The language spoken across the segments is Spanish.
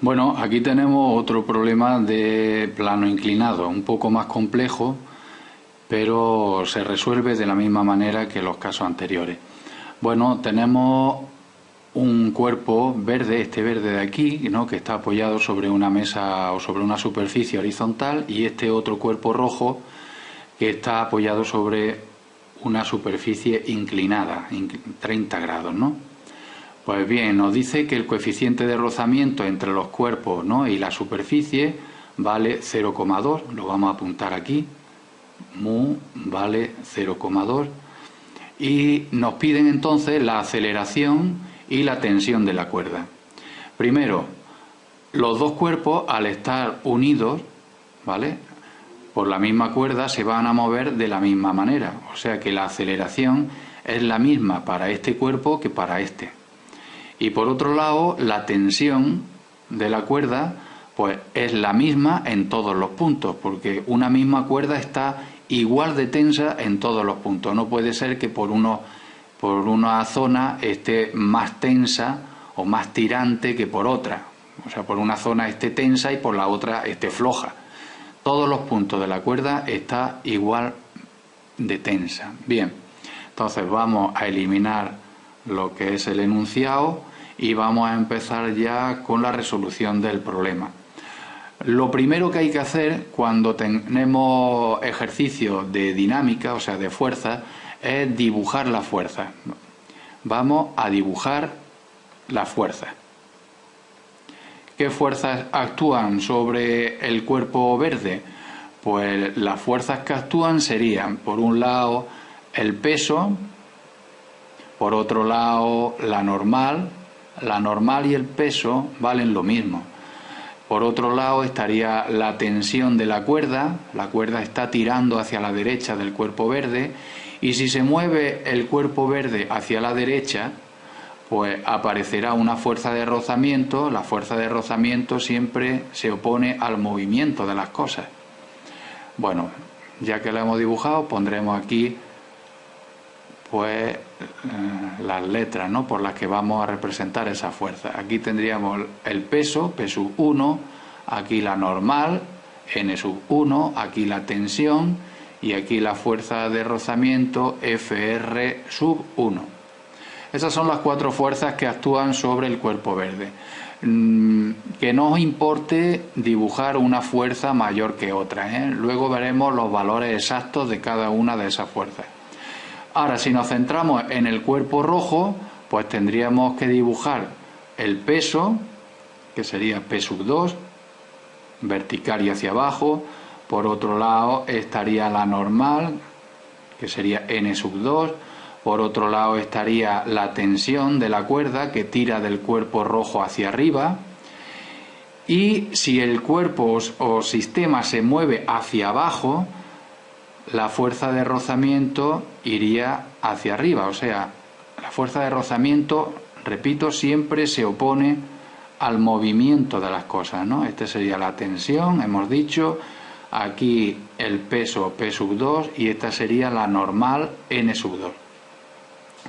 Bueno, aquí tenemos otro problema de plano inclinado, un poco más complejo, pero se resuelve de la misma manera que los casos anteriores. Bueno, tenemos un cuerpo verde, este verde de aquí, ¿no?, que está apoyado sobre una mesa o sobre una superficie horizontal, y este otro cuerpo rojo que está apoyado sobre una superficie inclinada, 30 grados, ¿no? Pues bien, nos dice que el coeficiente de rozamiento entre los cuerpos, ¿no?, y la superficie vale 0,2, lo vamos a apuntar aquí, mu vale 0,2, y nos piden entonces la aceleración y la tensión de la cuerda. Primero, los dos cuerpos, al estar unidos, ¿vale?, por la misma cuerda, se van a mover de la misma manera, o sea que la aceleración es la misma para este cuerpo que para este. Y por otro lado, la tensión de la cuerda pues es la misma en todos los puntos, porque una misma cuerda está igual de tensa en todos los puntos. No puede ser que por una zona esté más tensa o más tirante que por otra. O sea, por una zona esté tensa y por la otra esté floja. Todos los puntos de la cuerda está igual de tensa. Bien, entonces vamos a eliminar lo que es el enunciado y vamos a empezar ya con la resolución del problema. Lo primero que hay que hacer cuando tenemos ejercicios de dinámica, o sea, de fuerza, es dibujar la fuerza. Vamos a dibujar la fuerza. ¿Qué fuerzas actúan sobre el cuerpo verde? Pues las fuerzas que actúan serían, por un lado, el peso, por otro lado, la normal y el peso valen lo mismo. Por otro lado estaría la tensión de la cuerda está tirando hacia la derecha del cuerpo verde, y si se mueve el cuerpo verde hacia la derecha, pues aparecerá una fuerza de rozamiento. La fuerza de rozamiento siempre se opone al movimiento de las cosas. Bueno, ya que lo hemos dibujado, pondremos aquí pues las letras, ¿no?, por las que vamos a representar esa fuerza. Aquí tendríamos el peso, P sub 1, aquí la normal, N sub 1, aquí la tensión y aquí la fuerza de rozamiento, FR sub 1. Esas son las cuatro fuerzas que actúan sobre el cuerpo verde. Que no os importe dibujar una fuerza mayor que otra, ¿eh? Luego veremos los valores exactos de cada una de esas fuerzas. Ahora, si nos centramos en el cuerpo rojo, pues tendríamos que dibujar el peso, que sería P sub 2, vertical y hacia abajo. Por otro lado estaría la normal, que sería N sub 2. Por otro lado estaría la tensión de la cuerda, que tira del cuerpo rojo hacia arriba. Y si el cuerpo o sistema se mueve hacia abajo, la fuerza de rozamiento iría hacia arriba. O sea, la fuerza de rozamiento, repito, siempre se opone al movimiento de las cosas, ¿no? Esta sería la tensión, hemos dicho. Aquí el peso, P sub 2, y esta sería la normal, N sub 2.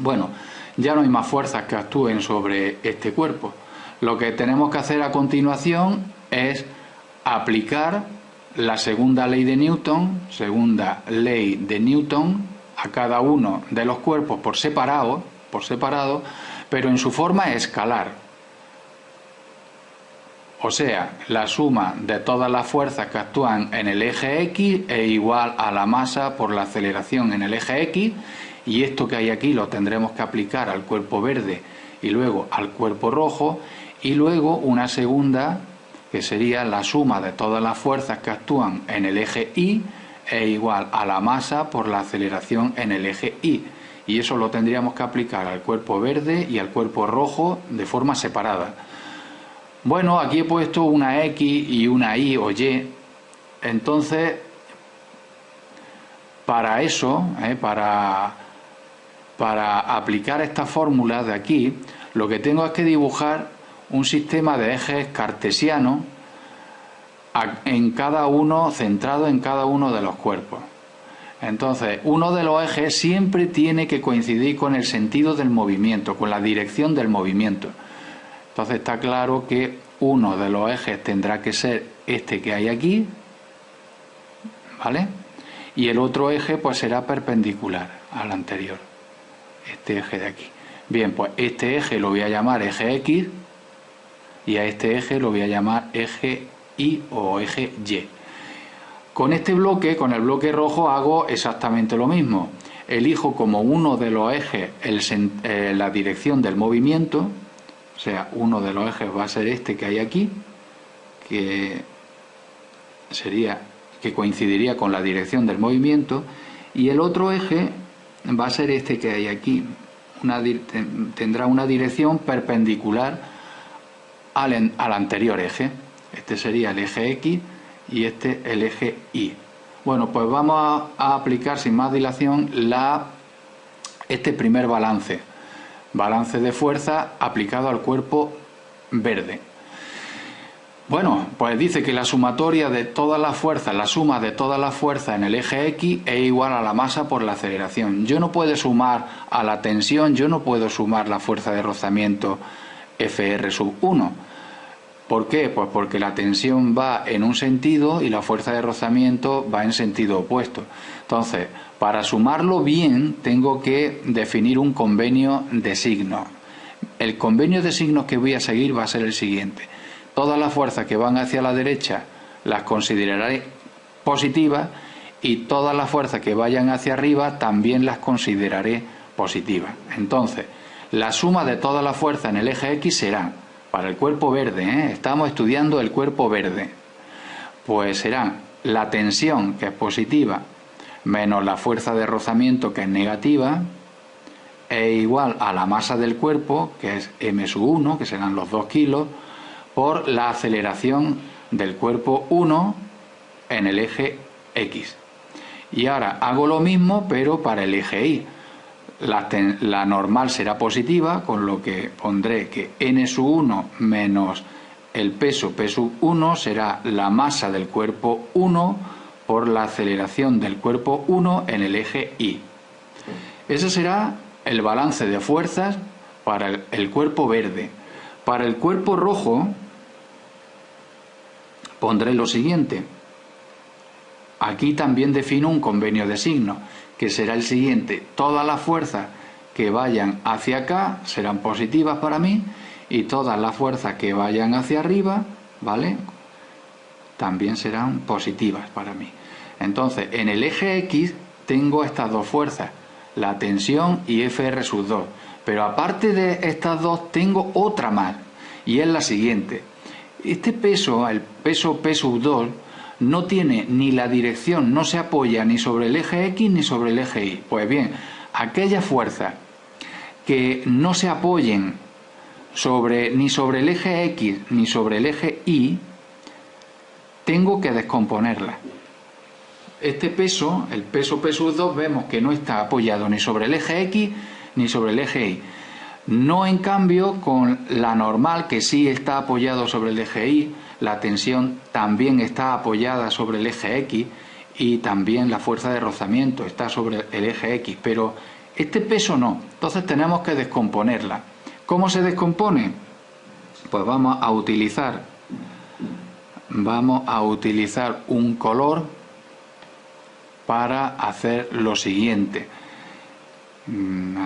Bueno, ya no hay más fuerzas que actúen sobre este cuerpo. Lo que tenemos que hacer a continuación es aplicar la segunda ley de Newton, a cada uno de los cuerpos por separado, pero en su forma escalar. O sea, la suma de todas las fuerzas que actúan en el eje X es igual a la masa por la aceleración en el eje X, y esto que hay aquí lo tendremos que aplicar al cuerpo verde y luego al cuerpo rojo, y luego una segunda que sería la suma de todas las fuerzas que actúan en el eje Y es igual a la masa por la aceleración en el eje Y, y eso lo tendríamos que aplicar al cuerpo verde y al cuerpo rojo de forma separada. Bueno, aquí he puesto una X y una Y o Y. Entonces, para eso, para aplicar esta fórmula de aquí, lo que tengo es que dibujar un sistema de ejes cartesianos en cada uno, centrado en cada uno de los cuerpos. Entonces, uno de los ejes siempre tiene que coincidir con el sentido del movimiento, con la dirección del movimiento. Entonces está claro que uno de los ejes tendrá que ser este que hay aquí, ¿vale? Y el otro eje pues será perpendicular al anterior, este eje de aquí. Bien, pues este eje lo voy a llamar eje X y a este eje lo voy a llamar eje Y o eje Y. Con este bloque, con el bloque rojo, hago exactamente lo mismo. Elijo como uno de los ejes la dirección del movimiento, o sea, uno de los ejes va a ser este que hay aquí, que coincidiría con la dirección del movimiento, y el otro eje va a ser este que hay aquí, tendrá una dirección perpendicular al anterior eje. Este sería el eje X y este el eje Y. Bueno, pues vamos a aplicar sin más dilación este primer balance de fuerza aplicado al cuerpo verde. Bueno, pues dice que la sumatoria de todas las fuerzas, la suma de todas las fuerzas en el eje X es igual a la masa por la aceleración. Yo no puedo sumar a la tensión, yo no puedo sumar la fuerza de rozamiento Fr sub 1. ¿Por qué? Pues porque la tensión va en un sentido y la fuerza de rozamiento va en sentido opuesto. Entonces, para sumarlo bien, tengo que definir un convenio de signos. El convenio de signos que voy a seguir va a ser el siguiente. Todas las fuerzas que van hacia la derecha las consideraré positivas y todas las fuerzas que vayan hacia arriba también las consideraré positivas. Entonces, la suma de todas las fuerzas en el eje X será, para el cuerpo verde, estamos estudiando el cuerpo verde, pues será la tensión, que es positiva, menos la fuerza de rozamiento, que es negativa, es igual a la masa del cuerpo, que es m sub 1, que serán los 2 kilos, por la aceleración del cuerpo 1 en el eje X. Y ahora hago lo mismo, pero para el eje Y. La normal será positiva, con lo que pondré que n sub 1 menos el peso p sub 1 será la masa del cuerpo 1 por la aceleración del cuerpo 1 en el eje Y. Ese será el balance de fuerzas para el cuerpo verde. Para el cuerpo rojo pondré lo siguiente. Aquí también defino un convenio de signos, que será el siguiente. Todas las fuerzas que vayan hacia acá serán positivas para mí y todas las fuerzas que vayan hacia arriba, ¿vale?, también serán positivas para mí. Entonces, en el eje X tengo estas dos fuerzas, la tensión y Fr sub 2. Pero aparte de estas dos tengo otra más, y es la siguiente. Este peso, el peso P sub 2, no tiene ni la dirección, no se apoya ni sobre el eje X ni sobre el eje Y. Pues bien, aquellas fuerzas que no se apoyen ni sobre el eje X ni sobre el eje Y, tengo que descomponerlas. Este peso, el peso P sub 2, vemos que no está apoyado ni sobre el eje X ni sobre el eje Y. No, en cambio, con la normal, que sí está apoyado sobre el eje Y, la tensión también está apoyada sobre el eje X y también la fuerza de rozamiento está sobre el eje X, pero este peso no. Entonces tenemos que descomponerla. ¿Cómo se descompone? Pues vamos a utilizar un color para hacer lo siguiente.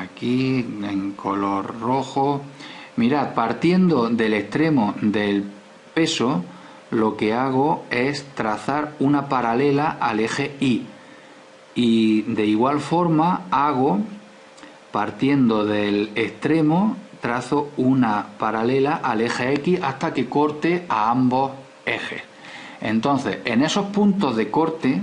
Aquí en color rojo. Mirad, partiendo del extremo del peso, lo que hago es trazar una paralela al eje Y, y de igual forma hago, partiendo del extremo, trazo una paralela al eje X hasta que corte a ambos ejes. Entonces, en esos puntos de corte,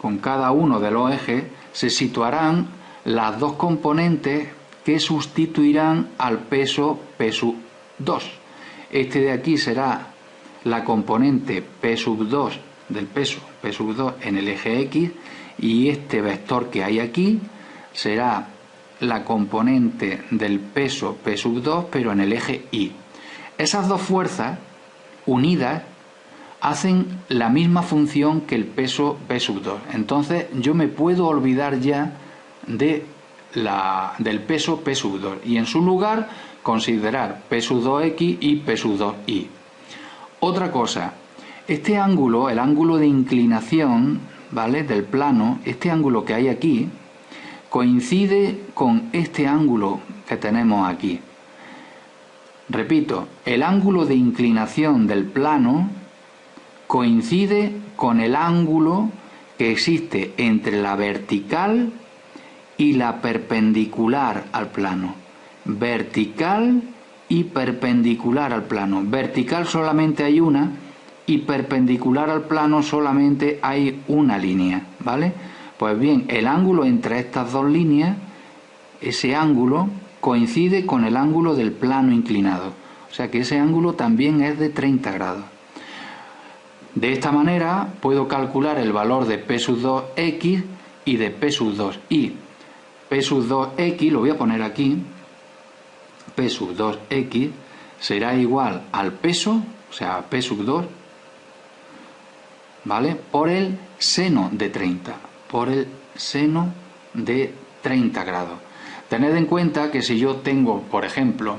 con cada uno de los ejes, se situarán las dos componentes que sustituirán al peso P sub 2. Este de aquí será la componente P sub 2 del peso P sub 2 en el eje X, y este vector que hay aquí será la componente del peso P sub 2 pero en el eje Y. Esas dos fuerzas unidas hacen la misma función que el peso P sub 2. Entonces yo me puedo olvidar ya del peso P sub 2 y en su lugar considerar P sub 2X y P sub 2Y. Otra cosa, este ángulo, el ángulo de inclinación, ¿vale?, del plano, este ángulo que hay aquí, coincide con este ángulo que tenemos aquí. Repito, el ángulo de inclinación del plano coincide con el ángulo que existe entre la vertical y la perpendicular al plano. Vertical y perpendicular al plano. Vertical solamente hay una y perpendicular al plano solamente hay una línea, ¿vale? Pues bien, el ángulo entre estas dos líneas, ese ángulo coincide con el ángulo del plano inclinado. O sea que ese ángulo también es de 30 grados. De esta manera puedo calcular el valor de P sub 2x y de P sub 2y. P sub 2x, lo voy a poner aquí, P sub 2x será igual al peso, o sea, P sub 2, ¿vale?, por el seno de 30, por el seno de 30 grados. Tened en cuenta que si yo tengo, por ejemplo,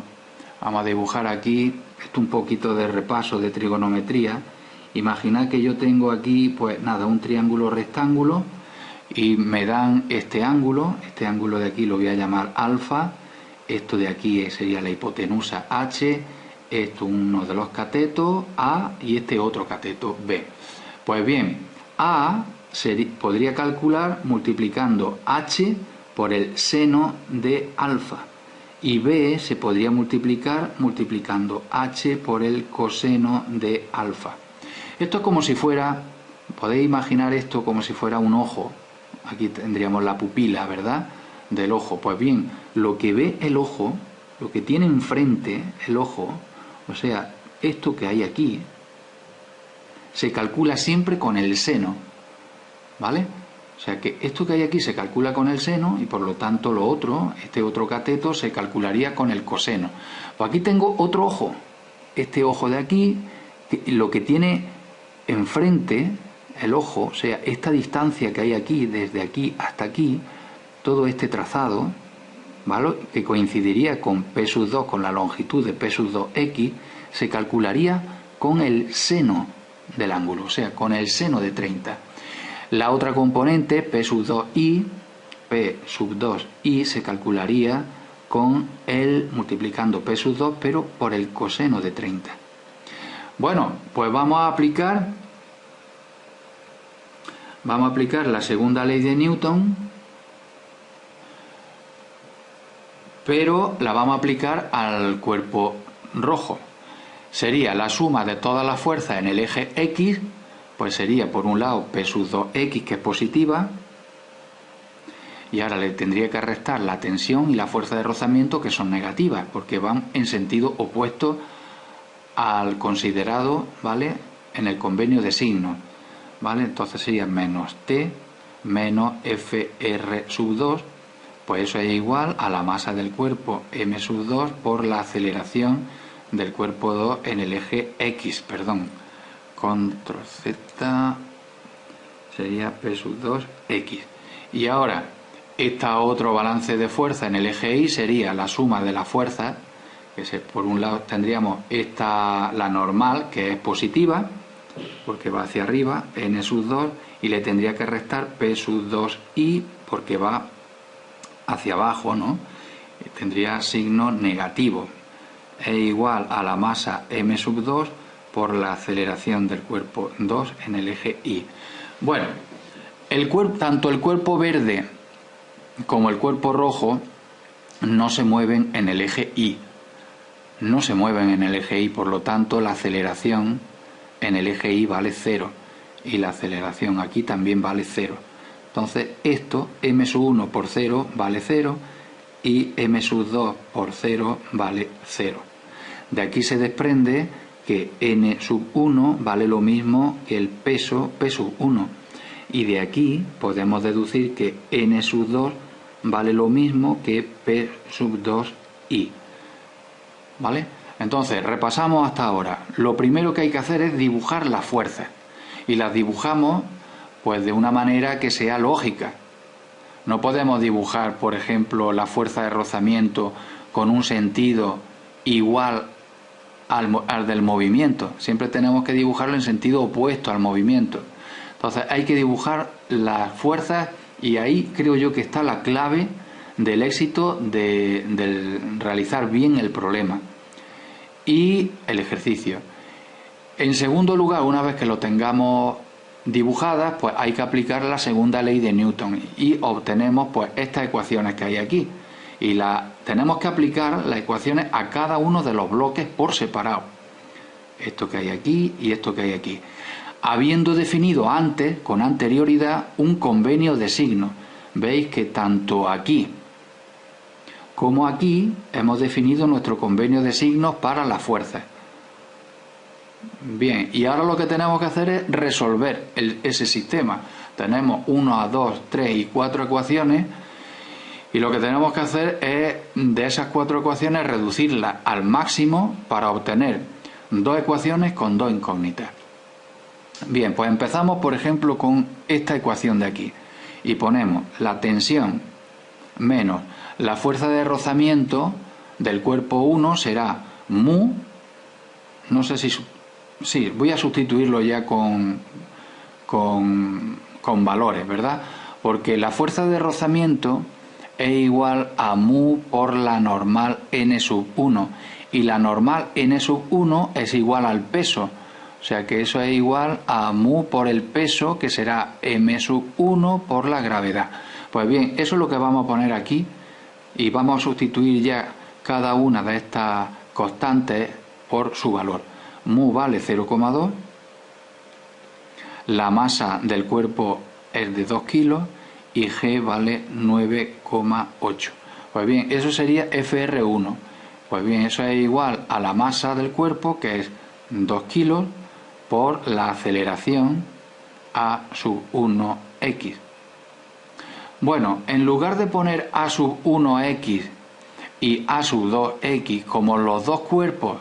vamos a dibujar aquí, esto un poquito de repaso de trigonometría, imaginad que yo tengo aquí, pues nada, un triángulo rectángulo y me dan este ángulo de aquí lo voy a llamar alfa, esto de aquí sería la hipotenusa H, esto uno de los catetos A y este otro cateto B. Pues bien, A podría calcular multiplicando H por el seno de alfa y B se podría multiplicar multiplicando H por el coseno de alfa. Esto es como si fuera, podéis imaginar esto como si fuera un ojo. Aquí tendríamos la pupila, ¿verdad?, del ojo. Pues bien, lo que ve el ojo, lo que tiene enfrente el ojo, o sea, esto que hay aquí, se calcula siempre con el seno, ¿vale? O sea que esto que hay aquí se calcula con el seno y por lo tanto lo otro, este otro cateto, se calcularía con el coseno. Pues aquí tengo otro ojo, este ojo de aquí, lo que tiene enfrente el ojo, o sea, esta distancia que hay aquí, desde aquí hasta aquí, todo este trazado, ¿vale?, que coincidiría con P sub 2, con la longitud de P sub 2x, se calcularía con el seno del ángulo, o sea, con el seno de 30. La otra componente, P sub 2i, P sub 2i se calcularía con el, multiplicando P sub 2, pero por el coseno de 30. Bueno, pues vamos a aplicar la segunda ley de Newton, pero la vamos a aplicar al cuerpo rojo. Sería la suma de todas las fuerzas en el eje X, pues sería por un lado P sub 2x, que es positiva, y ahora le tendría que restar la tensión y la fuerza de rozamiento, que son negativas, porque van en sentido opuesto al considerado, ¿vale?, en el convenio de signos, ¿vale? Entonces sería menos T menos FR sub 2, pues eso es igual a la masa del cuerpo M sub 2 por la aceleración del cuerpo 2 en el eje X, perdón, control Z, sería P sub 2X. Y ahora, otro balance de fuerza en el eje Y sería la suma de las fuerzas, que por un lado tendríamos la normal, que es positiva, porque va hacia arriba, N sub 2, y le tendría que restar P sub 2I, porque va hacia abajo, ¿no? Tendría signo negativo. Es igual a la masa M sub 2 por la aceleración del cuerpo 2 en el eje Y. Bueno, tanto el cuerpo verde como el cuerpo rojo no se mueven en el eje Y. No se mueven en el eje Y, por lo tanto la aceleración en el eje Y vale 0 y la aceleración aquí también vale 0. Entonces esto, M sub 1 por 0 vale 0 y M sub 2 por 0 vale 0. De aquí se desprende que N sub 1 vale lo mismo que el peso P sub 1. Y de aquí podemos deducir que N sub 2 vale lo mismo que P sub 2I. ¿Vale? Entonces, repasamos hasta ahora. Lo primero que hay que hacer es dibujar las fuerzas. Y las dibujamos pues de una manera que sea lógica. No podemos dibujar, por ejemplo, la fuerza de rozamiento con un sentido igual al del movimiento. Siempre tenemos que dibujarlo en sentido opuesto al movimiento. Entonces hay que dibujar las fuerzas y ahí creo yo que está la clave del éxito de realizar bien el problema y el ejercicio. En segundo lugar, una vez que lo tengamos dibujadas, pues hay que aplicar la segunda ley de Newton y obtenemos pues estas ecuaciones que hay aquí. Y tenemos que aplicar las ecuaciones a cada uno de los bloques por separado. Esto que hay aquí y esto que hay aquí. Habiendo definido antes, con anterioridad, un convenio de signos. Veis que tanto aquí como aquí hemos definido nuestro convenio de signos para las fuerzas. Bien, y ahora lo que tenemos que hacer es resolver ese sistema. Tenemos 1, 2, 3 y 4 ecuaciones y lo que tenemos que hacer es de esas 4 ecuaciones reducirlas al máximo para obtener 2 ecuaciones con 2 incógnitas. Bien, pues empezamos por ejemplo con esta ecuación de aquí y ponemos la tensión menos la fuerza de rozamiento del cuerpo 1 será mu, no sé si... Sí, voy a sustituirlo ya con valores, ¿verdad? Porque la fuerza de rozamiento es igual a mu por la normal n sub 1 y la normal n sub 1 es igual al peso, o sea que eso es igual a mu por el peso, que será m sub 1 por la gravedad. Pues bien, eso es lo que vamos a poner aquí y vamos a sustituir ya cada una de estas constantes por su valor. Mu vale 0,2, la masa del cuerpo es de 2 kilos y G vale 9,8. Pues bien, eso sería FR1. Pues bien, eso es igual a la masa del cuerpo, que es 2 kilos, por la aceleración A sub 1x. Bueno, en lugar de poner A sub 1x y A sub 2x como los dos cuerpos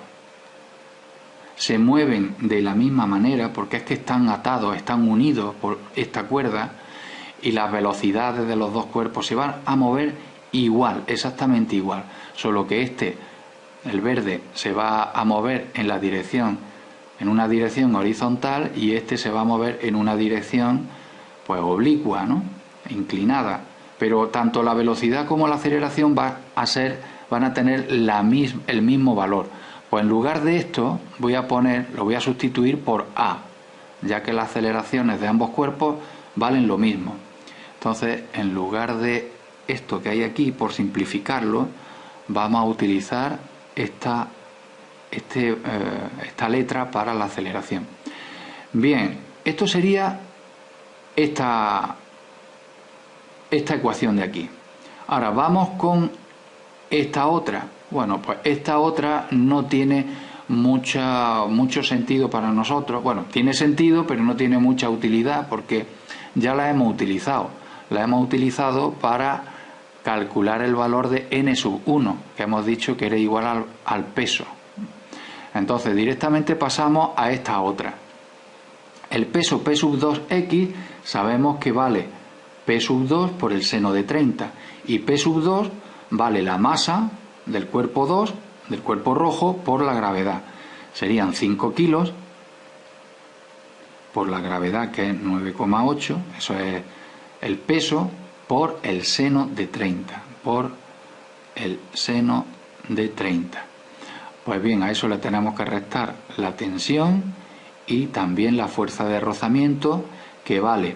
se mueven de la misma manera, porque es que están atados, están unidos por esta cuerda, y las velocidades de los dos cuerpos se van a mover igual, exactamente igual, solo que el verde, se va a mover en una dirección horizontal y se va a mover en una dirección pues oblicua, ¿no? Inclinada, pero tanto la velocidad como la aceleración van a tener el mismo valor. Pues en lugar de esto lo voy a sustituir por A, ya que las aceleraciones de ambos cuerpos valen lo mismo. Entonces, en lugar de esto que hay aquí, por simplificarlo, vamos a utilizar esta letra para la aceleración. Bien, esto sería esta ecuación de aquí. Ahora vamos con esta otra. Bueno, pues esta otra no tiene mucho sentido para nosotros. Bueno, tiene sentido, pero no tiene mucha utilidad porque ya la hemos utilizado. La hemos utilizado para calcular el valor de n sub 1, que hemos dicho que era igual al peso. Entonces, directamente pasamos a esta otra. El peso P sub 2x sabemos que vale P sub 2 por el seno de 30 y P sub 2 vale la masa del cuerpo 2, del cuerpo rojo, por la gravedad. Serían 5 kilos por la gravedad, que es 9,8, eso es el peso, por el seno de 30, por el seno de 30. Pues bien, a eso le tenemos que restar la tensión y también la fuerza de rozamiento, que vale,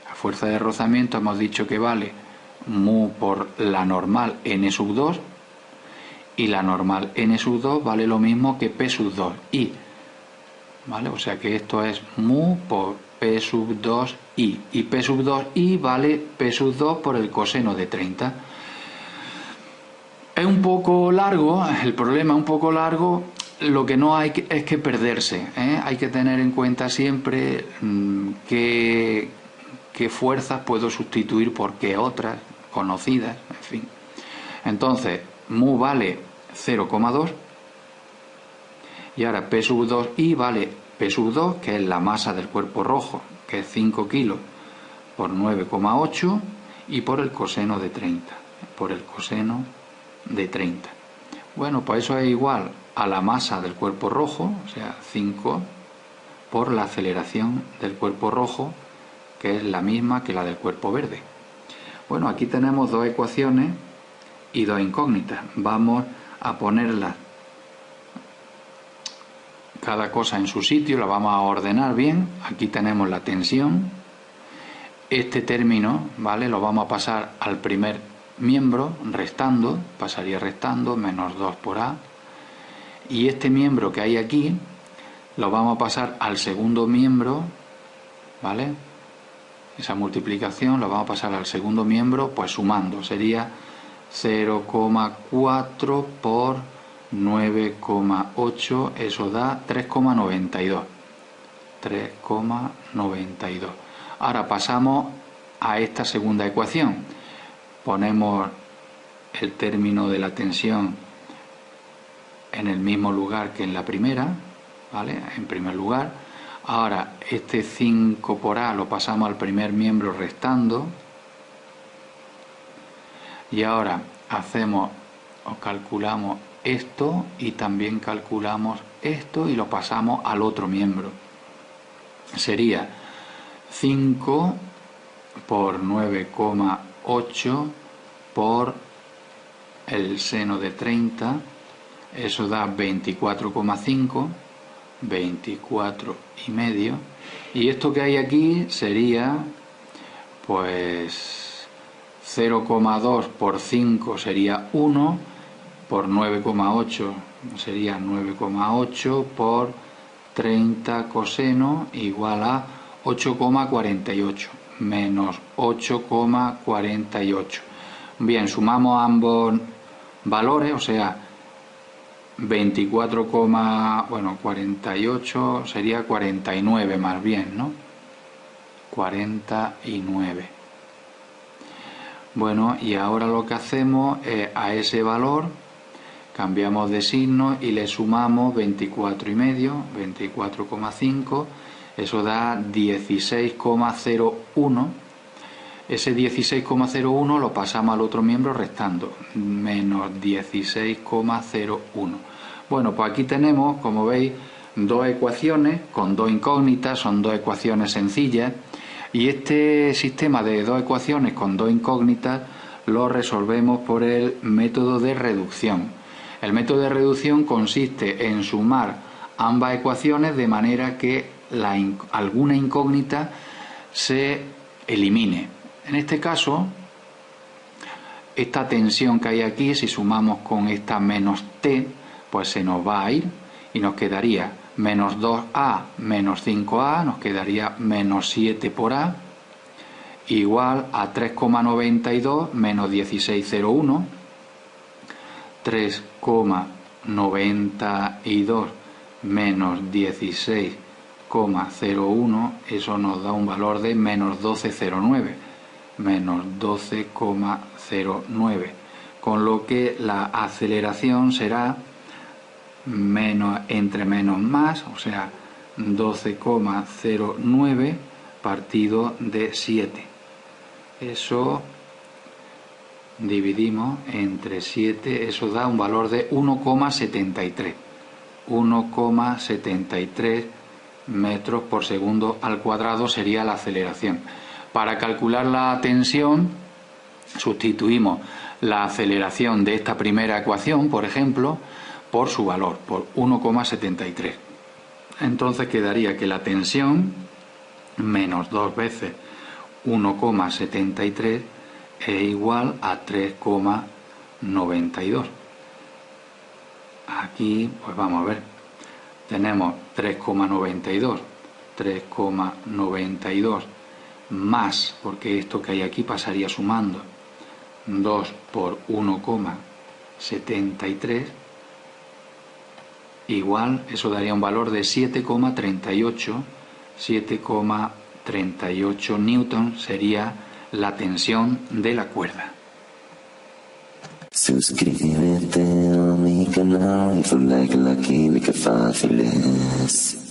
la fuerza de rozamiento hemos dicho que vale mu por la normal n sub 2, y la normal n sub 2 vale lo mismo que P sub 2i, ¿vale? O sea que esto es mu por P sub 2i, y P sub 2i vale P sub 2 por el coseno de 30. Es un poco largo, el problema es un poco largo, lo que no hay es que perderse, ¿eh? Hay que tener en cuenta siempre qué fuerzas puedo sustituir por qué otras conocidas, en fin. Entonces, mu vale 0,2 y ahora P sub 2i vale P sub 2, que es la masa del cuerpo rojo, que es 5 kilos por 9,8, y por el coseno de 30, por el coseno de 30. Bueno, pues eso es igual a la masa del cuerpo rojo, o sea, 5 por la aceleración del cuerpo rojo, que es la misma que la del cuerpo verde. Bueno, aquí tenemos dos ecuaciones y dos incógnitas. Vamos a ponerlas cada cosa en su sitio, la vamos a ordenar bien. Aquí tenemos la tensión. Este término, ¿vale?, lo vamos a pasar al primer miembro restando, pasaría restando, menos 2 por A. Y este miembro que hay aquí lo vamos a pasar al segundo miembro, ¿vale? Esa multiplicación lo vamos a pasar al segundo miembro, pues sumando, sería 0,4 por 9,8, eso da 3,92. 3,92. Ahora pasamos a esta segunda ecuación. Ponemos el término de la tensión en el mismo lugar que en la primera, ¿vale? En primer lugar. Ahora este 5 por A lo pasamos al primer miembro restando. Y ahora hacemos o calculamos esto y también calculamos esto y lo pasamos al otro miembro. Sería 5 por 9,8 por el seno de 30, eso da 24,5, 24,5, y esto que hay aquí sería pues 0,2 por 5 sería 1, por 9,8 sería 9,8 por 30 coseno igual a 8,48 menos 8,48. Bien, sumamos ambos valores, o sea, 48 sería 49 más bien, ¿no? 49. Bueno, y ahora lo que hacemos es a ese valor cambiamos de signo y le sumamos 24,5, 24,5, eso da 16,01. Ese 16,01 lo pasamos al otro miembro restando, menos 16,01. Bueno, pues aquí tenemos, como veis, dos ecuaciones con dos incógnitas, son dos ecuaciones sencillas, y este sistema de dos ecuaciones con dos incógnitas lo resolvemos por el método de reducción. El método de reducción consiste en sumar ambas ecuaciones de manera que alguna incógnita se elimine. En este caso, esta tensión que hay aquí, si sumamos con esta menos T, pues se nos va a ir y nos quedaría menos 2A menos 5A, nos quedaría menos 7 por A, igual a 3,92 menos 16,01, 3,92 menos 16,01, eso nos da un valor de menos 12,09, menos 12,09, con lo que la aceleración será menos entre menos más, o sea, 12,09 partido de 7. Eso dividimos entre 7, eso da un valor de 1,73. 1,73 metros por segundo al cuadrado sería la aceleración. Para calcular la tensión, sustituimos la aceleración de esta primera ecuación, por ejemplo, por su valor, por 1,73. Entonces quedaría que la tensión menos 2 veces 1,73 es igual a 3,92. Aquí, pues vamos a ver, tenemos 3,92 más, porque esto que hay aquí pasaría sumando, 2 por 1,73 igual, eso daría un valor de 7,38 newton sería la tensión de la cuerda. Suscríbete a mi canal, like, like, que fácil es.